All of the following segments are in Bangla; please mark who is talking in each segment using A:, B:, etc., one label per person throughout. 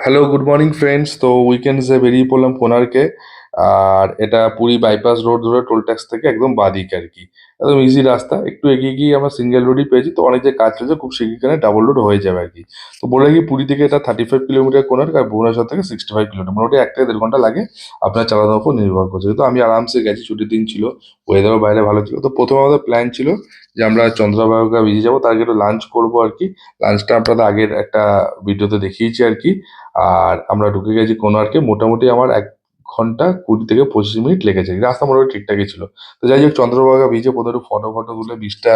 A: Hello, good morning friends. তো উইকেন্ডসে বেরিয়ে পড়লাম কোণার্কে। আর এটা পুরী বাইপাস রোড ধরে টোল ট্যাক্স থেকে একদম বাঁদিকে আর কি। একদম ইজি রাস্তা, একটু এগিয়ে গিয়ে আমরা সিঙ্গেল রোডই পেয়েছি। তো অনেক যে কাজ চলছে, খুব শীঘ্রই ডাবল রোড হয়ে যাবে আর কি। তো বলে কি, পুরী থেকে এটা 35 কিলোমিটার কোণার্ক, আর ভুবনেশ্বর থেকে 65 কিলোমিটার, মোটামুটি 1 থেকে 1.5 ঘন্টা লাগে। আপনার চালানোর উপর নির্ভর করছে। তো আমি আরামসে গেছি, ছুটির দিন ছিল, ওয়েদারও বাইরে ভালো ছিল। তো প্রথমে আমাদের প্ল্যান ছিল যে আমরা চন্দ্রভাগা বিচে যাবো, তার আগে একটু লাঞ্চ করবো আর কি। লাঞ্চটা আপনাদের আগের একটা ভিডিওতে দেখিয়েছি আর কি। আর আমরা ঢুকে গেছি কোণার্কে। মোটামুটি আমার 1 ঘন্টা 20 থেকে 25 মিনিট লেগেছে। রাস্তা মোটামুটি ঠিকঠাকই ছিল। তো যাই হোক, চন্দ্রভাগা বিচে প্রথমে একটু ফটো ফটো তুলে বিচটা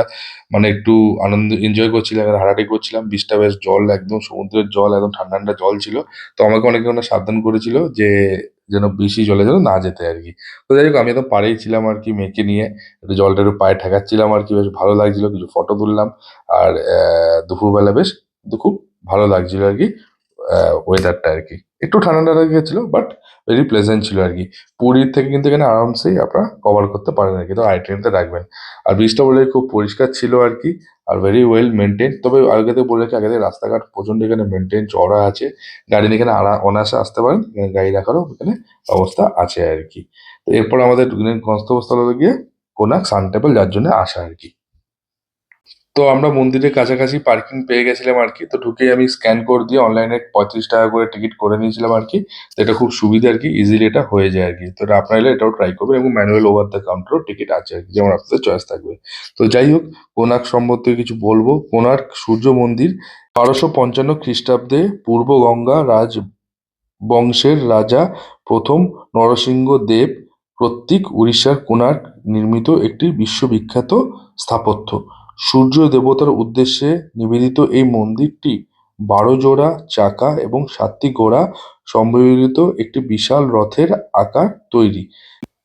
A: মানে একটু আনন্দ এনজয় করছিলাম, আর হাঁটাহাঁটি করছিলাম। বিচটা বেশ জল, একদম সমুদ্রের জল, একদম ঠান্ডা ঠান্ডা জল ছিল। তো আমাকে অনেকে সাবধান করেছিল যে যেন বেশি জলে যেন না যেতে আর কি। তো যাই হোক, আমি একদম পাড়েই ছিলাম আর কি, মেয়েকে নিয়ে একটু জলটা একটু পায়ে ঠেকাচ্ছিলাম আর কি। বেশ ভালো লাগছিল, কিছু ফটো তুললাম। আর দুপুরবেলা বেশ খুব ভালো লাগছিল আর কি। ওয়েদারটা আর কি একটু ঠান্ডা ঠান্ডা গেছিল, বাট ভেরি প্লেজেন্ট ছিল আর কি। পুরীর থেকে কিন্তু এখানে আরামসেই আপনারা কভার করতে পারেন আর কি। তো আইটেমটা রাখবেন। আর বীজটা বলে খুব পরিষ্কার ছিল আর কি। Are very well maintain. তবে আগে থেকে বলে রাখি, আগে থেকে রাস্তাঘাট প্রচন্ড এখানে মেনটেন, চড়া আছে। গাড়ি নিয়ে এখানে অনায়াসে আসতে পারেন, এখানে গাড়ি রাখারও এখানে ব্যবস্থা আছে আর কি। তো এরপর আমাদের গন্তব্যস্থল হলো গিয়ে কোনার্ক সান টেম্পল, যার জন্য আসা আর কি। তো আমরা মন্দিরের কাছাকাছি পার্কিং পেয়ে গেছিলাম আর কি। তো ঢুকেই আমি স্ক্যান কোড দিয়ে অনলাইনে 35 টাকা করে টিকিট করে নিয়েছিলাম আর কি। তো এটা খুব সুবিধা আর কি, ইজিলি এটা হয়ে যায় আর কি। তো এটা আপনারা এলে এটাও ট্রাই করবেন, এবং ম্যানুয়াল ওভার দ্য কাউন্টারও টিকিট আছে আর কি, যেমন আপনাদের চয়েস থাকবে। তো যাই হোক, কোণার্ক সম্বন্ধে কিছু বলবো। কোণার্ক সূর্য মন্দির 1255 খ্রিস্টাব্দে পূর্ব গঙ্গা বংশের রাজা প্রথম নরসিংহ দেব কর্তৃক উড়িষ্যার কোণার্ক নির্মিত একটি বিশ্ববিখ্যাত স্থাপত্য। সূর্য দেবতার উদ্দেশ্যে নিবেদিত এই মন্দিরটি 12 জোড়া চাকা এবং 7টি ঘোড়া সম্বলিত একটি বিশাল রথের আকার তৈরি।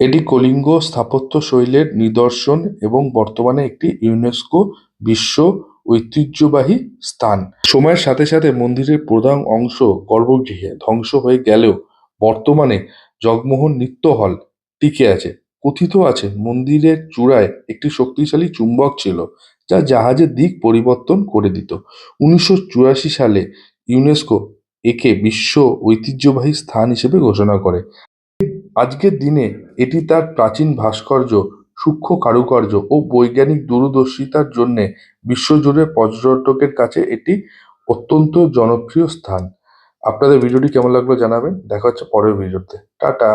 A: এটি কলিঙ্গ স্থাপত্য শৈলীর নিদর্শন এবং বর্তমানে একটি ইউনেস্কো বিশ্ব ঐতিহ্যবাহী স্থান। সময়ের সাথে সাথে মন্দিরের প্রধান অংশ গর্ভগৃহে ধ্বংস হয়ে গেলেও বর্তমানে জগমোহন নৃত্য হল টিকে আছে। কথিত আছে মন্দিরের চূড়ায় একটি শক্তিশালী চুম্বক ছিল, যা জাহাজের দিক পরিবর্তন করে দিত। 1984 সালে ইউনেস্কো একে বিশ্ব ঐতিহ্যবাহী স্থান হিসেবে ঘোষণা করে। আজকের দিনে এটি তার প্রাচীন ভাস্কর্য, সূক্ষ্ম কারুকার্য ও বৈজ্ঞানিক দূরদর্শিতার জন্যে বিশ্বজুড়ে পর্যটকের কাছে এটি অত্যন্ত জনপ্রিয় স্থান। আপনাদের ভিডিওটি কেমন লাগলো জানাবেন। দেখা হচ্ছে পরের ভিডিওতে। টাটা।